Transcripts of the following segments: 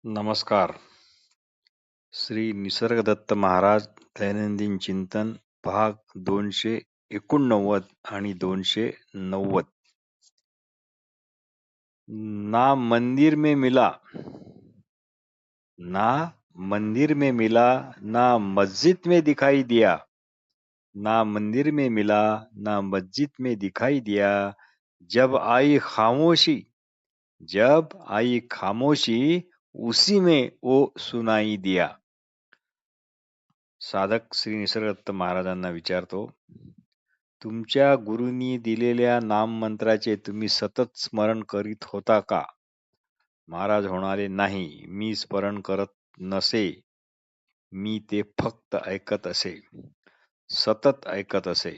नमस्कार. श्री निसर्गदत्त महाराज दैनंदिन चिंतन भाग 289 आणि 290. ना मंदिर में मिला ना मंदिर में मिला ना मस्जिद में दिखाई दिया, ना मंदिर में मिला ना मस्जिद में दिखाई दिया, जब आई खामोशी जब आई खामोशी उसी में वो सुनाई दिया. साधक श्री निसर्गदत्त महाराजांना विचारतो, तुमच्या गुरूंनी दिलेल्या नाममंत्राचे तुम्ही सतत स्मरण करीत होता का? महाराज म्हणाले, नाही, मी स्मरण करत नसे. मी ते फक्त ऐकत असे, सतत ऐकत असे.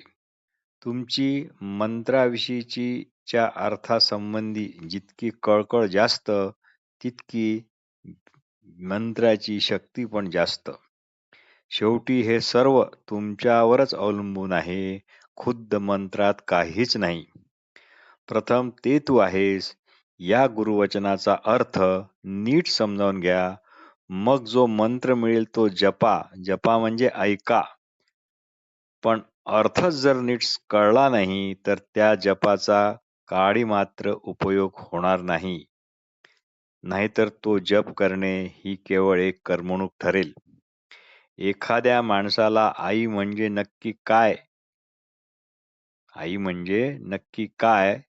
तुमची मंत्राविषयीची च्या अर्थासंबंधी जितकी कळकळ जास्त, तितकी मंत्राची शक्ती पण जास्त. शेवटी हे सर्व तुमच्यावरच अवलंबून आहे. खुद्द मंत्रात काहीच नाही. प्रथम ते तू आहेस या गुरुवचनाचा अर्थ नीट समजावून घ्या. मग जो मंत्र मिळेल तो जपा. जपा म्हणजे ऐका. पण अर्थच जर नीट कळला नाही तर त्या जपाचा काडी मात्र उपयोग होणार नाही. नाहीतर तो जप करणे ही केवळ एक करमणूक ठरेल. एखाद्या माणसाला आई म्हणजे नक्की काय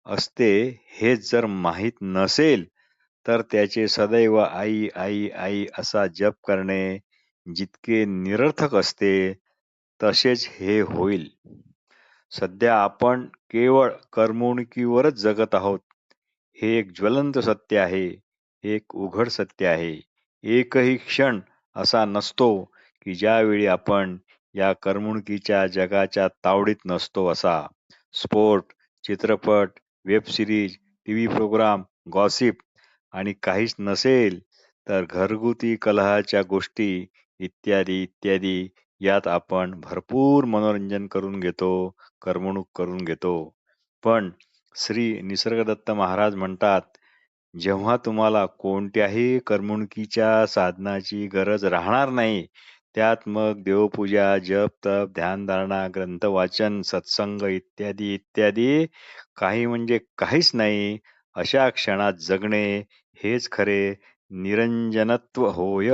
असते हे जर माहीत नसेल तर त्याचे सदैव आई आई आई असा जप करणे जितके निरर्थक असते तसेच हे होईल. सध्या आपण केवळ करमणुकीवरच जगत आहोत. हे एक ज्वलंत सत्य आहे. एक उघड सत्य आहे. एकही क्षण असा नसतो की ज्यावेळी आपण या करमणुकीच्या जगाच्या तावडीत नसतो असा. स्पोर्ट, चित्रपट, web series, TV program, gossip आणि काहीच नसेल तर घरगुती कलहाच्या गोष्टी इत्यादी इत्यादी यात आपण भरपूर मनोरंजन करून घेतो, करमणूक करून घेतो. पण श्री निसर्गदत्त महाराज म्हणतात, जेव्हा तुम्हाला कोणत्याही करमणुकीच्या साधनाची गरज राहणार नाही, त्यात मग देवपूजा, जप, तप, ध्यानधारणा, ग्रंथ वाचन, सत्संग इत्यादी इत्यादी काही म्हणजे काहीच नाही, अशा क्षणात जगणे हेच खरे निरंजनत्व होय.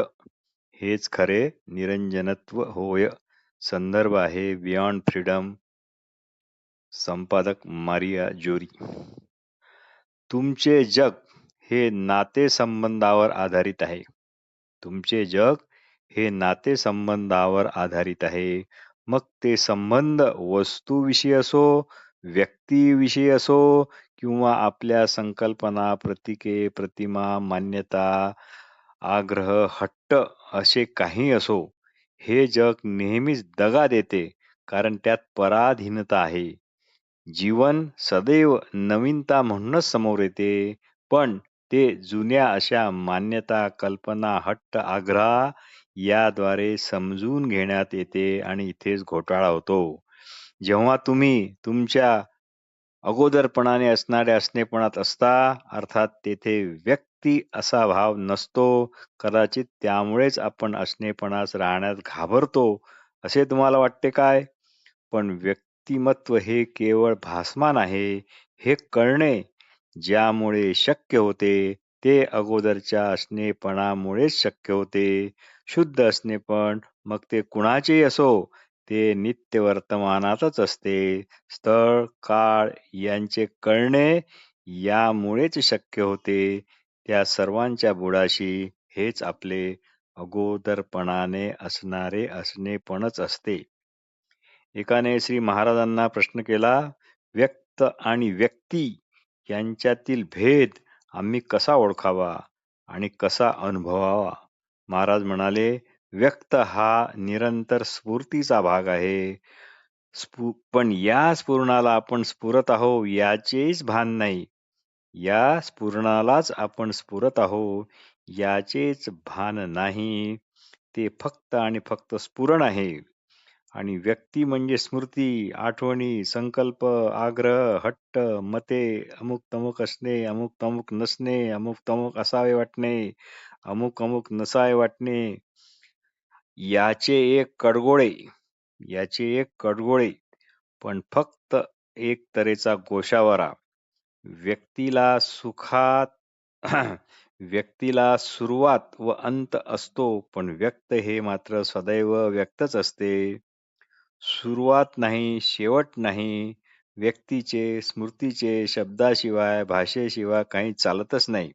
हेच खरे निरंजनत्व होय. संदर्भ आहे बियॉन्ड फ्रीडम, संपादक मारिया जोरी. तुमचे जग हे नातेसंबंधावर आधारित आहे. तुमचे जग हे नातेसंबंधावर आधारित आहे. मग ते संबंध वस्तूविषयी असो, व्यक्तीविषयी असो किंवा आपल्या संकल्पना, प्रतीके, प्रतिमा, मान्यता, आग्रह, हट्ट असे काही असो. हे जग नेहमीच दगा देते, कारण त्यात पराधीनता आहे. जीवन सदैव नवीनता म्हणूनच समोर येते, पण ते जुन्या अशा मान्यता, कल्पना, हट्ट, आग्रह याद्वारे समजून घेण्यात येते आणि इथेच घोटाळा होतो. जेव्हा तुम्ही तुमच्या अगोदरपणाने असणाऱ्या असणेपणात असता, अर्थात तेथे व्यक्ती असा भाव नसतो. कदाचित त्यामुळेच आपण असणेपणास राहण्यास घाबरतो असे तुम्हाला वाटते काय? पण व्यक्तिमत्व हे केवळ भासमान आहे, हे कळणे ज्यामुळे शक्य होते ते अगोदरच्या असणेपणामुळेच शक्य होते. शुद्ध असणेपण मग ते कुणाचेही असो, ते नित्य वर्तमानातच असते. स्थळ, काळ यांचे कळणे यामुळेच शक्य होते. त्या सर्वांच्या बुडाशी हेच आपले अगोदरपणाने असणारे असणेपणच असते. एकाने श्री महाराजांना प्रश्न केला, व्यक्त आणि व्यक्ती यांच्यातील भेद आम्ही कसा ओळखावा आणि कसा अनुभवावा? महाराज म्हणाले, व्यक्त हा निरंतर स्फूर्तीचा भाग आहे. पण या स्फुरणाला आपण स्फुरत आहो याचेच भान नाही. या स्फुरणालाच आपण स्फुरत आहो याचेच भान नाही. ते फक्त आणि फक्त स्फुरण आहे. आणि व्यक्ती म्हणजे स्मृती, आठवणी, संकल्प, आग्रह, हट्ट, मते, अमुक-तमुक असणे, अमुक-तमुक नसणे, अमुक-तमुक असावे वाटणे, अमुक-अमुक नसावे वाटणे, याचे एक कडगोळे, याचे एक कडगोळे, पण फक्त एक तऱ्हेचा गोशावारा. व्यक्तीला सुखात व्यक्तीला सुरुवात व अंत असतो, पण व्यक्त हे मात्र सदैव व्यक्तच असते. सुरुवात नाही, शेवट नाही. व्यक्तीचे, स्मृतीचे, शब्दाशिवाय, भाषेशिवाय काही चालतच नाही.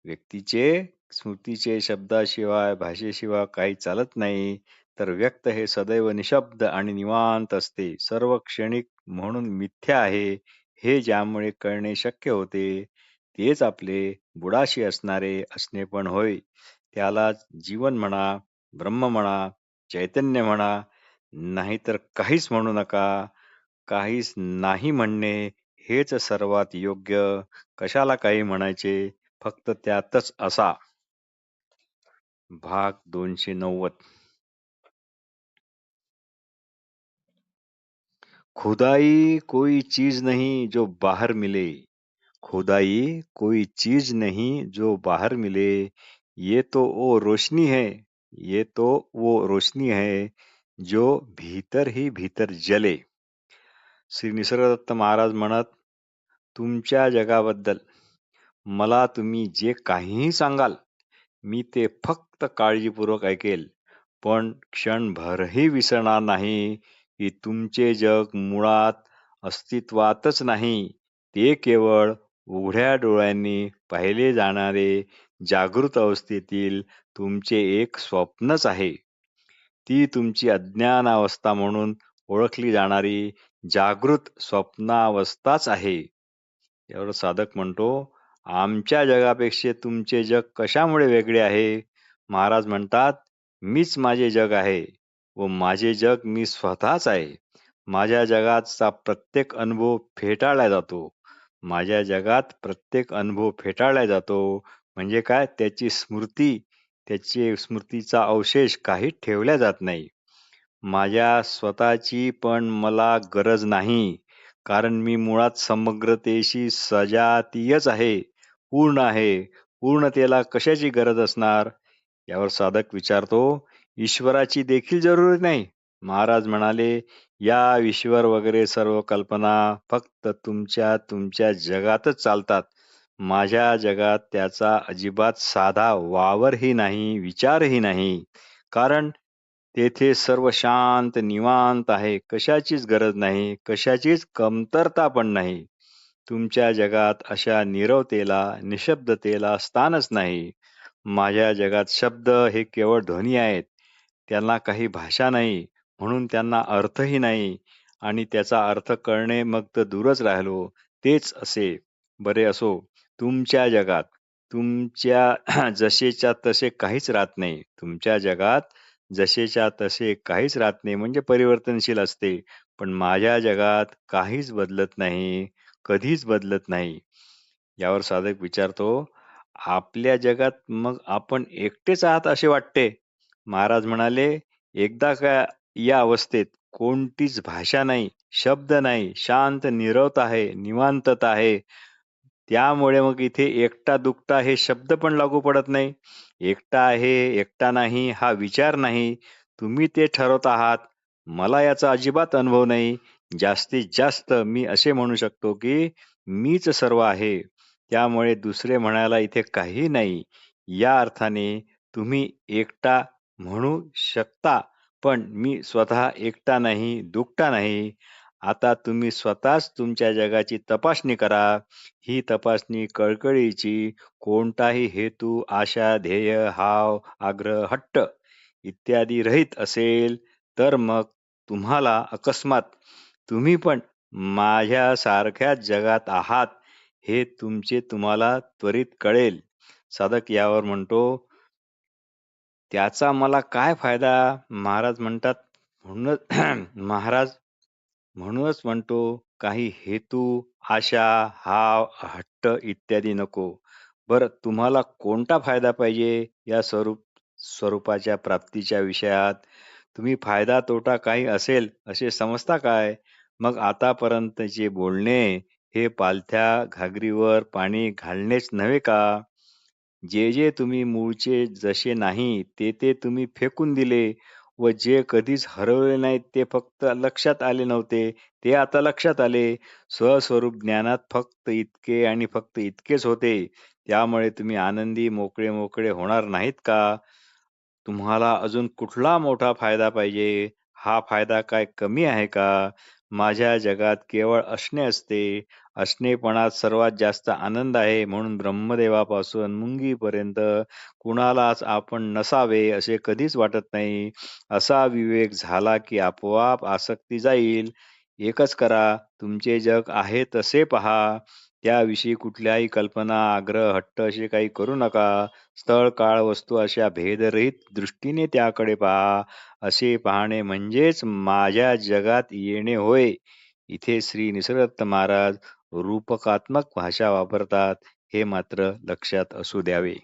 व्यक्तीचे, स्मृतीचे, शब्दाशिवाय, भाषेशिवाय काही चालत नाही, तर व्यक्त हे सदैव निशब्द आणि निवांत असते. सर्व क्षणिक म्हणून मिथ्या आहे, हे ज्यामुळे कळणे शक्य होते, तेच आपले बुडाशी असणारे असणे पण होय. त्यालाच जीवन म्हणा, ब्रह्म म्हणा, चैतन्य म्हणा, नाहीतर काहीच म्हणू नका. काहीच नाही म्हणणे हेच सर्वात योग्य. कशाला काही म्हणायचे? फक्त त्यातच असा. भाग 290. खुदाई कोई चीज नहीं जो बाहर मिले. खुदाई कोई चीज नहीं जो बाहर मिले. ये तो वो रोशनी है, ये तो वो रोशनी है जो भीतर ही भीतर जले. श्री निसर्गदत्त महाराज म्हणत, तुमच्या जगाबद्दल मला तुम्ही जे काहीही सांगाल, मी ते फक्त काळजीपूर्वक ऐकेल, पण क्षणभरही विसरणार नाही की तुमचे जग मुळात अस्तित्वातच नाही. ते केवळ उघड्या डोळ्यांनी पाहिले जाणारे जागृत अवस्थेतील तुमचे एक स्वप्नच आहे. ती तुमची अज्ञानावस्था म्हणून ओळखली जाणारी जागृत स्वप्नावस्थाच आहे. यावर साधक म्हणतो, आमच्या जगापेक्षा तुमचे जग कशामुळे वेगळे आहे? महाराज म्हणतात, मीच माझे जग आहे व माझे जग मी स्वतःच आहे. माझ्या जगाचा प्रत्येक अनुभव फेटाळला जातो. माझ्या जगात प्रत्येक अनुभव फेटाळला जातो म्हणजे काय? त्याची स्मृती, त्याची स्मृतीचा अवशेष काही ठेवल्या जात नाही. माझ्या स्वतःची पण मला गरज नाही, कारण मी मुळात समग्रतेशी सजातीयच आहे, पूर्ण आहे. पूर्णतेला कशाची गरज असणार? यावर साधक विचारतो, ईश्वराची देखील जरुरी नाही. महाराज म्हणाले, या ईश्वर वगैरे सर्व कल्पना फक्त तुमच्या जगातच चालतात. माझ्या जगात त्याचा अजिबात साधा वावरही नाही, विचारही नाही. कारण तेथे सर्व शांत, निवांत आहे. कशाचीच गरज नाही, कशाचीच कमतरता पण नाही. तुमच्या जगात अशा नीरवतेला, निशब्दतेला स्थानच नाही. माझ्या जगात शब्द हे केवळ ध्वनी आहेत. त्यांना काही भाषा नाही, म्हणून त्यांना अर्थही नाही आणि त्याचा अर्थ कळणे मग तर दूरच राहिलो. तेच असे. बरे असो, तुमच्या जगात तुमच्या जसेच्या तसे काहीच राहत नाही. तुमच्या जगात जसेच्या तसे काहीच राहत नाही म्हणजे परिवर्तनशील असते. पण माझ्या जगात काहीच बदलत नाही, कधीच बदलत नाही. यावर साधक विचारतो, आपल्या जगात मग आपण एकटेच आहात असे वाटते. महाराज म्हणाले, एकदा का या अवस्थेत कोणतीच भाषा नाही, शब्द नाही, शांत नीरवता आहे, निवांतता आहे. त्यामुळे मग इथे एकटा दुकटा हे शब्द पण लागू पडत नाही. एकटा आहे, एकटा नाही हा विचार नाही. तुम्ही ते ठरवत आहात. मला याचा अजिबात अनुभव नाही. जास्तीत जास्त मी असे म्हणू शकतो की मीच सर्व आहे. त्यामुळे दुसरे म्हणायला इथे काही नाही. या अर्थाने तुम्ही एकटा म्हणू शकता, पण मी स्वतः एकटा नाही, दुकटा नाही. आता तुम्ही स्वतःच तुमच्या जगाची तपासणी करा. ही तपासणी कळकळीची, कोणताही हेतू, आशा, ध्येय, हाव, आग्रह, हट्ट इत्यादी रहित असेल, तर मग तुम्हाला अकस्मात तुम्ही पण माझ्यासारख्याच जगात आहात हे तुम्हाला त्वरित कळेल. साधक यावर म्हणतो, त्याचा मला काय फायदा? महाराज म्हणतात, म्हणूनच महाराज म्हणूनच म्हणतो, काही हेतू, आशा, हाव, हट्ट इत्यादी नको. बरं, तुम्हाला कोणता फायदा पाहिजे या स्वरूपाच्या प्राप्तीच्या विषयात? तुम्ही फायदा तोटा काही असेल असे समजता काय? मग आतापर्यंतचे बोलणे हे पालथ्या घागरीवर पाणी घालणेच नव्हे का? जे तुम्ही मूळचे जसे नाही ते तुम्ही फेकून दिले व जे कधीच हरवले नाहीत ते फक्त लक्षात आले नव्हते, ते आता लक्षात आले. स्वस्वरूप ज्ञानात फक्त इतके आणि फक्त इतकेच होते. त्यामुळे तुम्ही आनंदी मोकळे-मोकळे होणार नाहीत का? तुम्हाला अजून कुठला मोठा फायदा पाहिजे? हा फायदा काय कमी आहे का? माझ्या जगात केवळ असणे असते. असणेपणात सर्वात जास्त आनंद आहे. म्हणून ब्रह्मदेवापासून मुंगीपर्यंत कुणालाच आपण नसावे असे कधीच वाटत नाही. असा विवेक झाला की आपोआप आसक्ती जाईल. एकच करा, तुमचे जग आहे तसे पहा. त्याविषयी कुठल्याही कल्पना, आग्रह, हट्ट असे काही करू नका. स्थळ, काळ, वस्तू अशा भेदरहित दृष्टीने त्याकडे पहा. असे पाहणे म्हणजेच माझ्या जगात येणे होय. इथे श्री निसर्गदत्त महाराज रूपकात्मक भाषा वापरतात, हे मात्र लक्षात असू द्यावे.